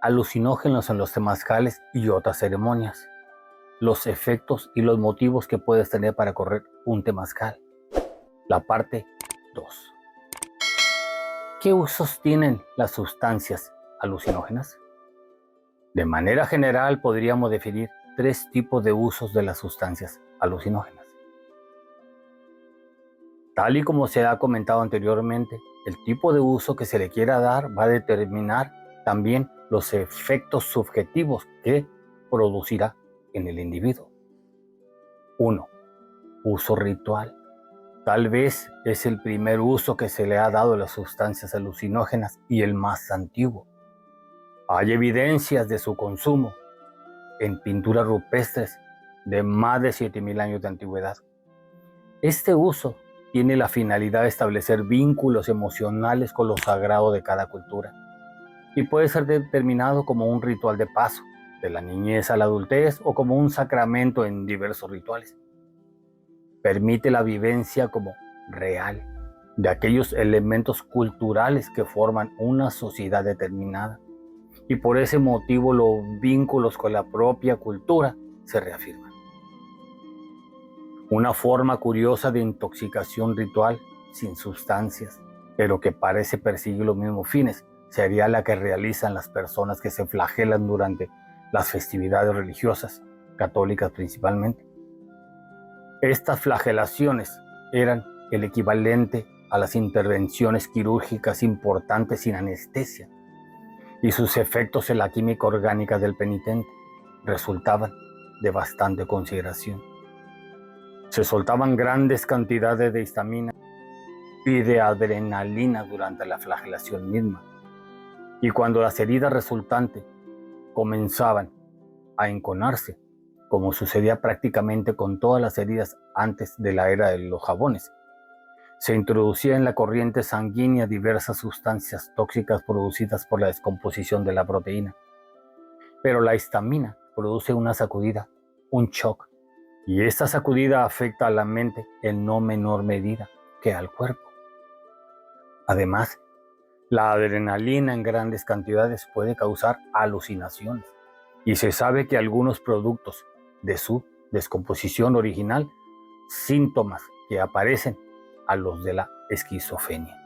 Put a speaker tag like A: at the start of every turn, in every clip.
A: alucinógenos en los temazcales y otras ceremonias, los efectos y los motivos que puedes tener para correr un temazcal. La parte 2. ¿Qué usos tienen las sustancias alucinógenas? De manera general podríamos definir 3 tipos de usos de las sustancias alucinógenas. Tal y como se ha comentado anteriormente, el tipo de uso que se le quiera dar va a determinar también los efectos subjetivos que producirá en el individuo. 1. Uso ritual. Tal vez es el primer uso que se le ha dado a las sustancias alucinógenas y el más antiguo. Hay evidencias de su consumo en pinturas rupestres de más de 7000 años de antigüedad. Este uso tiene la finalidad de establecer vínculos emocionales con lo sagrado de cada cultura y puede ser determinado como un ritual de paso, de la niñez a la adultez o como un sacramento en diversos rituales. Permite la vivencia como real de aquellos elementos culturales que forman una sociedad determinada y por ese motivo los vínculos con la propia cultura se reafirman. Una forma curiosa de intoxicación ritual sin sustancias, pero que parece perseguir los mismos fines, sería la que realizan las personas que se flagelan durante las festividades religiosas, católicas principalmente. Estas flagelaciones eran el equivalente a las intervenciones quirúrgicas importantes sin anestesia, y sus efectos en la química orgánica del penitente resultaban de bastante consideración. Se soltaban grandes cantidades de histamina y de adrenalina durante la flagelación misma, y cuando las heridas resultantes comenzaban a enconarse, como sucedía prácticamente con todas las heridas antes de la era de los jabones, se introducía en la corriente sanguínea diversas sustancias tóxicas producidas por la descomposición de la proteína. Pero la histamina produce una sacudida, un shock, y esta sacudida afecta a la mente en no menor medida que al cuerpo. Además, la adrenalina en grandes cantidades puede causar alucinaciones, y se sabe que algunos productos de su descomposición original, síntomas que aparecen a los de la esquizofrenia.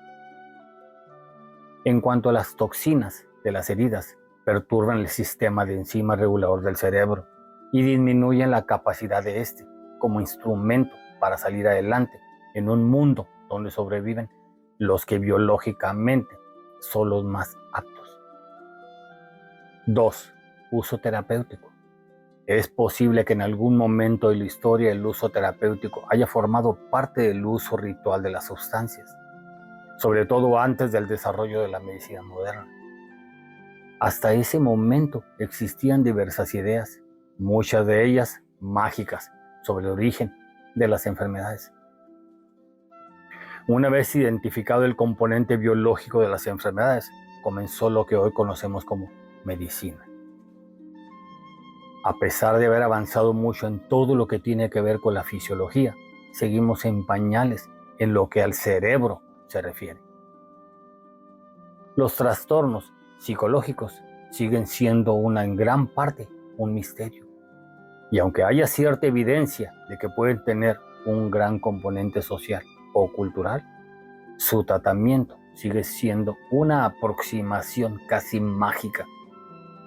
A: En cuanto a las toxinas de las heridas, perturban el sistema de enzima regulador del cerebro y disminuyen la capacidad de este como instrumento para salir adelante en un mundo donde sobreviven los que biológicamente son los más aptos. 2. Uso terapéutico. Es posible que en algún momento de la historia el uso terapéutico haya formado parte del uso ritual de las sustancias, sobre todo antes del desarrollo de la medicina moderna. Hasta ese momento existían diversas ideas, muchas de ellas mágicas, sobre el origen de las enfermedades. Una vez identificado el componente biológico de las enfermedades, comenzó lo que hoy conocemos como medicina. A pesar de haber avanzado mucho en todo lo que tiene que ver con la fisiología, seguimos en pañales en lo que al cerebro se refiere. Los trastornos psicológicos siguen siendo en gran parte un misterio. Y aunque haya cierta evidencia de que pueden tener un gran componente social o cultural, su tratamiento sigue siendo una aproximación casi mágica,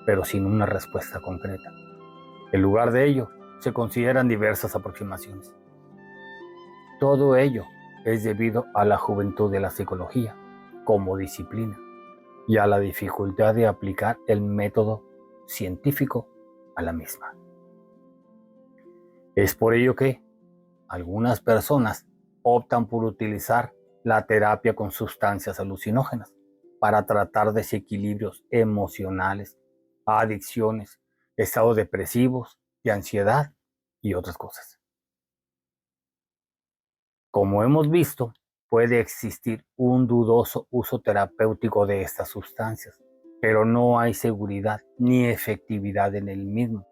A: pero sin una respuesta concreta. En lugar de ello, se consideran diversas aproximaciones. Todo ello es debido a la juventud de la psicología como disciplina y a la dificultad de aplicar el método científico a la misma. Es por ello que algunas personas optan por utilizar la terapia con sustancias alucinógenas para tratar desequilibrios emocionales, adicciones, estados depresivos, de ansiedad y otras cosas. Como hemos visto, puede existir un dudoso uso terapéutico de estas sustancias, pero no hay seguridad ni efectividad en el mismo.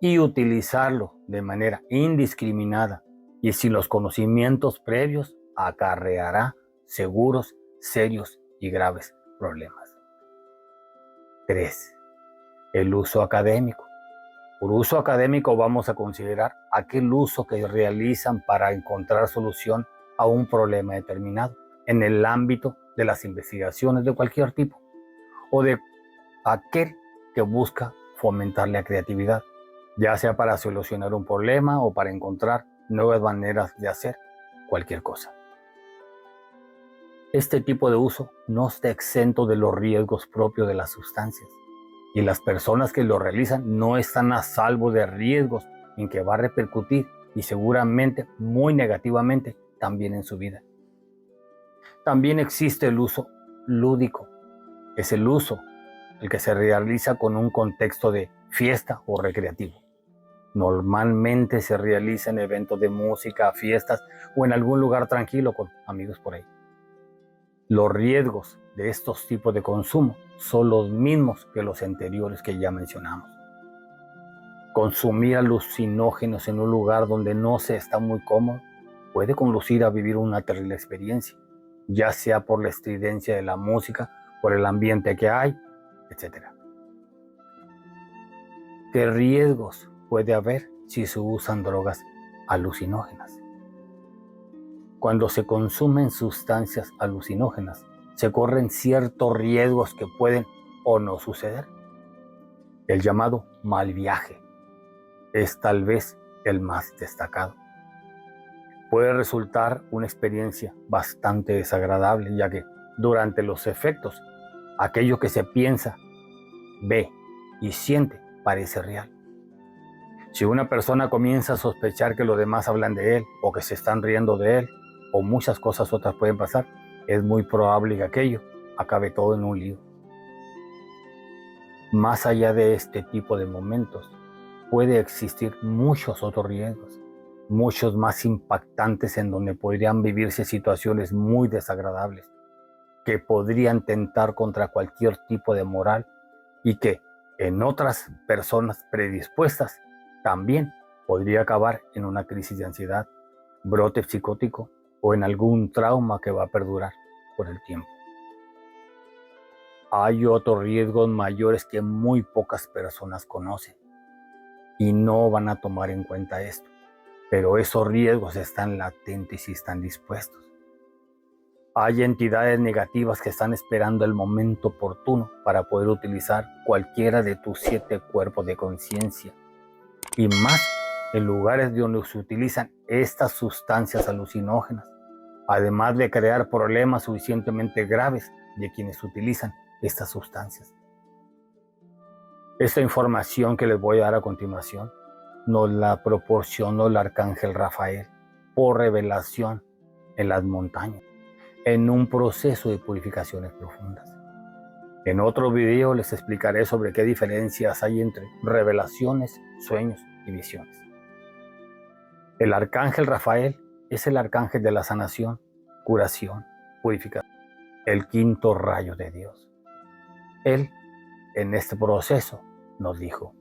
A: Y utilizarlo de manera indiscriminada y sin los conocimientos previos acarreará seguros, serios y graves problemas. 3. El uso académico. Por uso académico vamos a considerar aquel uso que realizan para encontrar solución a un problema determinado en el ámbito de las investigaciones de cualquier tipo o de aquel que busca fomentar la creatividad, ya sea para solucionar un problema o para encontrar nuevas maneras de hacer cualquier cosa. Este tipo de uso no está exento de los riesgos propios de las sustancias y las personas que lo realizan no están a salvo de riesgos en que va a repercutir y seguramente muy negativamente también en su vida. También existe el uso lúdico. Es el uso el que se realiza con un contexto de fiesta o recreativo. Normalmente se realiza en eventos de música, fiestas o en algún lugar tranquilo con amigos por ahí. Los riesgos de estos tipos de consumo son los mismos que los anteriores que ya mencionamos. Consumir alucinógenos en un lugar donde no se está muy cómodo puede conducir a vivir una terrible experiencia, ya sea por la estridencia de la música, por el ambiente que hay, etc. ¿Qué riesgos puede haber si se usan drogas alucinógenas? Cuando se consumen sustancias alucinógenas, se corren ciertos riesgos que pueden o no suceder. El llamado mal viaje es tal vez el más destacado. Puede resultar una experiencia bastante desagradable, ya que durante los efectos, aquello que se piensa, ve y siente parece real. Si una persona comienza a sospechar que los demás hablan de él o que se están riendo de él, o muchas cosas otras pueden pasar, es muy probable que aquello acabe todo en un lío. Más allá de este tipo de momentos, puede existir muchos otros riesgos, muchos más impactantes en donde podrían vivirse situaciones muy desagradables, que podrían tentar contra cualquier tipo de moral y que en otras personas predispuestas también podría acabar en una crisis de ansiedad, brote psicótico o en algún trauma que va a perdurar por el tiempo. Hay otros riesgos mayores que muy pocas personas conocen y no van a tomar en cuenta esto, pero esos riesgos están latentes y están dispuestos. Hay entidades negativas que están esperando el momento oportuno para poder utilizar cualquiera de tus 7 cuerpos de conciencia y más en lugares donde se utilizan estas sustancias alucinógenas, además de crear problemas suficientemente graves de quienes utilizan estas sustancias. Esta información que les voy a dar a continuación nos la proporcionó el arcángel Rafael por revelación en las montañas, en un proceso de purificaciones profundas. En otro video les explicaré sobre qué diferencias hay entre revelaciones, sueños y visiones. El arcángel Rafael es el arcángel de la sanación, curación, purificación, el quinto rayo de Dios. Él, en este proceso, nos dijo: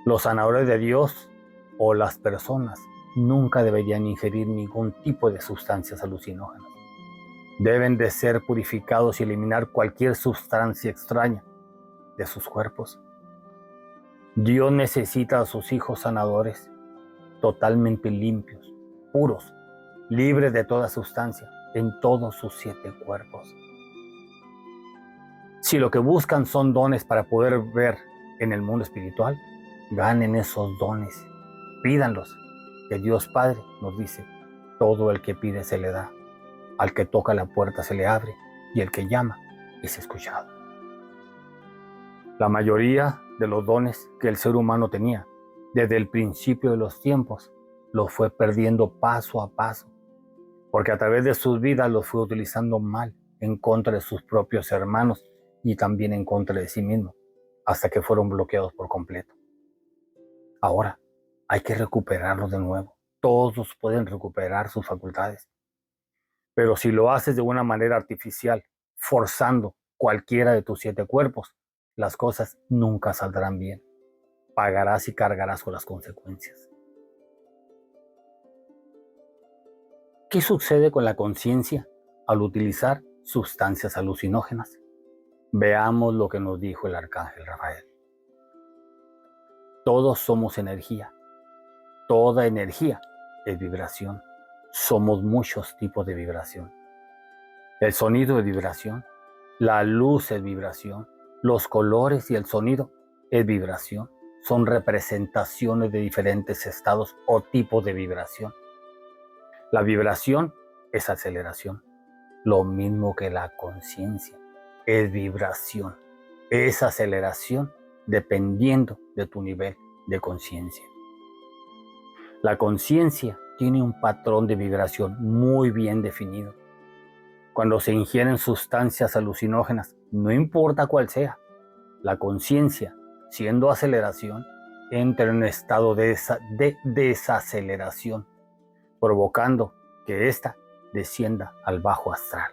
A: los sanadores de Dios o las personas nunca deberían ingerir ningún tipo de sustancias alucinógenas. Deben de ser purificados y eliminar cualquier sustancia extraña de sus cuerpos. Dios necesita a sus hijos sanadores totalmente limpios, puros, libres de toda sustancia, en todos sus 7 cuerpos. Si lo que buscan son dones para poder ver en el mundo espiritual, ganen esos dones, pídanlos, que Dios Padre nos dice: todo el que pide se le da, al que toca la puerta se le abre, y el que llama es escuchado. La mayoría de los dones que el ser humano tenía desde el principio de los tiempos los fue perdiendo paso a paso, porque a través de sus vidas los fue utilizando mal en contra de sus propios hermanos y también en contra de sí mismo, hasta que fueron bloqueados por completo. Ahora hay que recuperarlos de nuevo. Todos pueden recuperar sus facultades, pero si lo haces de una manera artificial, forzando cualquiera de tus 7 cuerpos, las cosas nunca saldrán bien. Pagarás y cargarás con las consecuencias. ¿Qué sucede con la conciencia al utilizar sustancias alucinógenas? Veamos lo que nos dijo el arcángel Rafael. Todos somos energía. Toda energía es vibración. Somos muchos tipos de vibración. El sonido es vibración. La luz es vibración. Los colores y el sonido es vibración. Son representaciones de diferentes estados o tipos de vibración. La vibración es aceleración. Lo mismo que la conciencia. Es vibración. Es aceleración dependiendo de tu nivel de conciencia. La conciencia tiene un patrón de vibración muy bien definido. Cuando se ingieren sustancias alucinógenas, no importa cuál sea, la conciencia, siendo aceleración, entra en un estado de desaceleración, provocando que ésta descienda al bajo astral,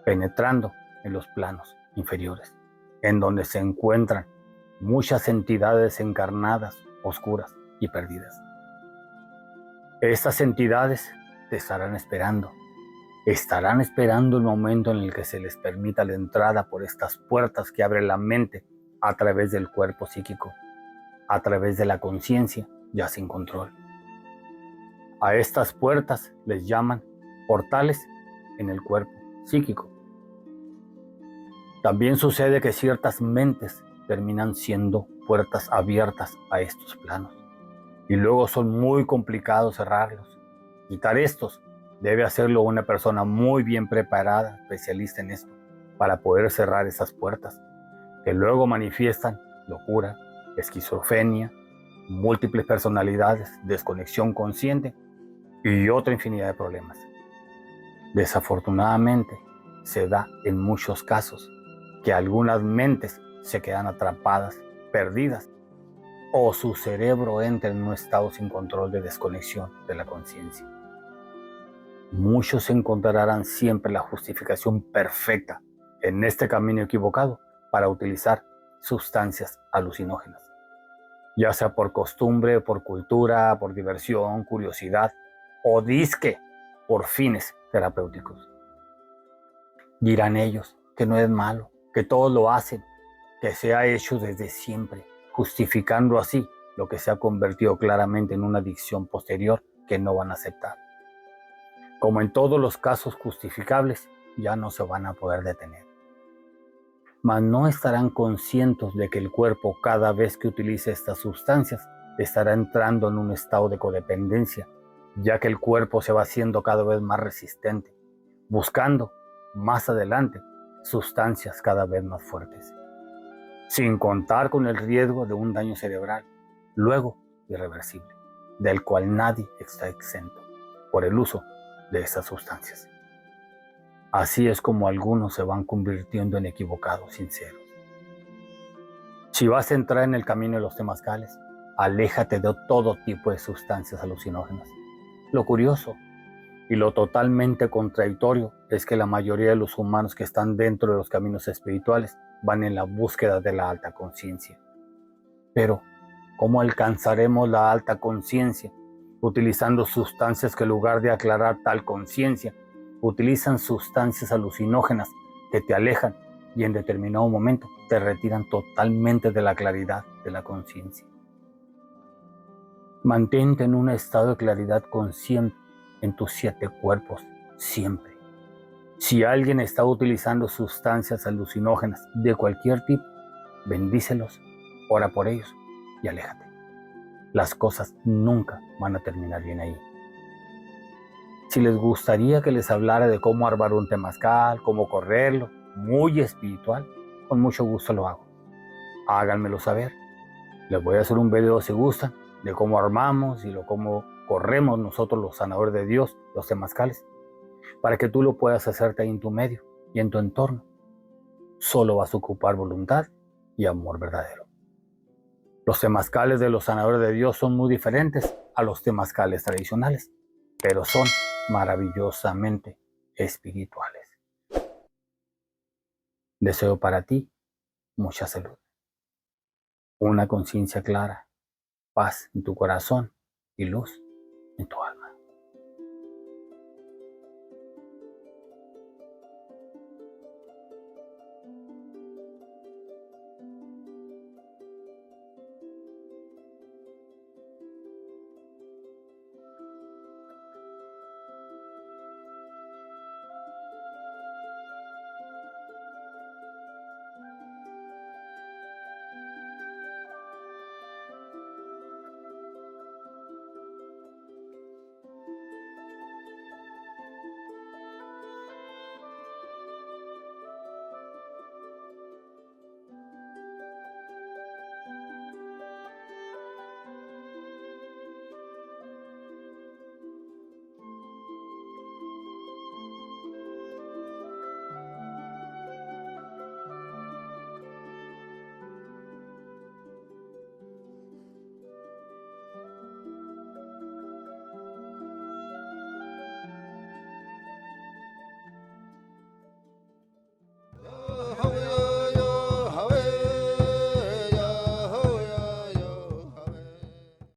A: penetrando en los planos inferiores, en donde se encuentran muchas entidades encarnadas, oscuras y perdidas. Estas entidades te estarán esperando el momento en el que se les permita la entrada por estas puertas que abre la mente a través del cuerpo psíquico, a través de la conciencia ya sin control. A estas puertas les llaman portales en el cuerpo psíquico. También sucede que ciertas mentes terminan siendo puertas abiertas a estos planos y luego son muy complicados cerrarlos. Quitar estos debe hacerlo una persona muy bien preparada, especialista en esto, para poder cerrar esas puertas, que luego manifiestan locura, esquizofrenia, múltiples personalidades, desconexión consciente y otra infinidad de problemas. Desafortunadamente, se da en muchos casos que algunas mentes se quedan atrapadas, perdidas, o su cerebro entra en un estado sin control de desconexión de la conciencia. Muchos encontrarán siempre la justificación perfecta en este camino equivocado para utilizar sustancias alucinógenas, ya sea por costumbre, por cultura, por diversión, curiosidad o disque por fines terapéuticos. Dirán ellos que no es malo, que todos lo hacen, que se ha hecho desde siempre, justificando así lo que se ha convertido claramente en una adicción posterior que no van a aceptar. Como en todos los casos justificables, ya no se van a poder detener. Mas no estarán conscientes de que el cuerpo, cada vez que utilice estas sustancias, estará entrando en un estado de codependencia, ya que el cuerpo se va haciendo cada vez más resistente, buscando, más adelante, sustancias cada vez más fuertes, sin contar con el riesgo de un daño cerebral, luego irreversible, del cual nadie está exento por el uso de estas sustancias. Así es como algunos se van convirtiendo en equivocados sinceros. Si vas a entrar en el camino de los temazcales, aléjate de todo tipo de sustancias alucinógenas. Lo curioso y lo totalmente contradictorio es que la mayoría de los humanos que están dentro de los caminos espirituales van en la búsqueda de la alta conciencia. Pero, ¿cómo alcanzaremos la alta conciencia utilizando sustancias que en lugar de aclarar tal conciencia, utilizan sustancias alucinógenas que te alejan y en determinado momento te retiran totalmente de la claridad de la conciencia? Mantente en un estado de claridad consciente en tus 7 cuerpos siempre. Si alguien está utilizando sustancias alucinógenas de cualquier tipo, bendícelos, ora por ellos y aléjate. Las cosas nunca van a terminar bien ahí. Si les gustaría que les hablara de cómo armar un temazcal, cómo correrlo, muy espiritual, con mucho gusto lo hago. Háganmelo saber. Les voy a hacer un video si gustan, de cómo armamos y cómo corremos nosotros los sanadores de Dios, los temazcales, para que tú lo puedas hacerte ahí en tu medio y en tu entorno. Solo vas a ocupar voluntad y amor verdadero. Los temazcales de los sanadores de Dios son muy diferentes a los temazcales tradicionales, pero son maravillosamente espirituales. Deseo para ti mucha salud, una conciencia clara, paz en tu corazón y luz en tu alma.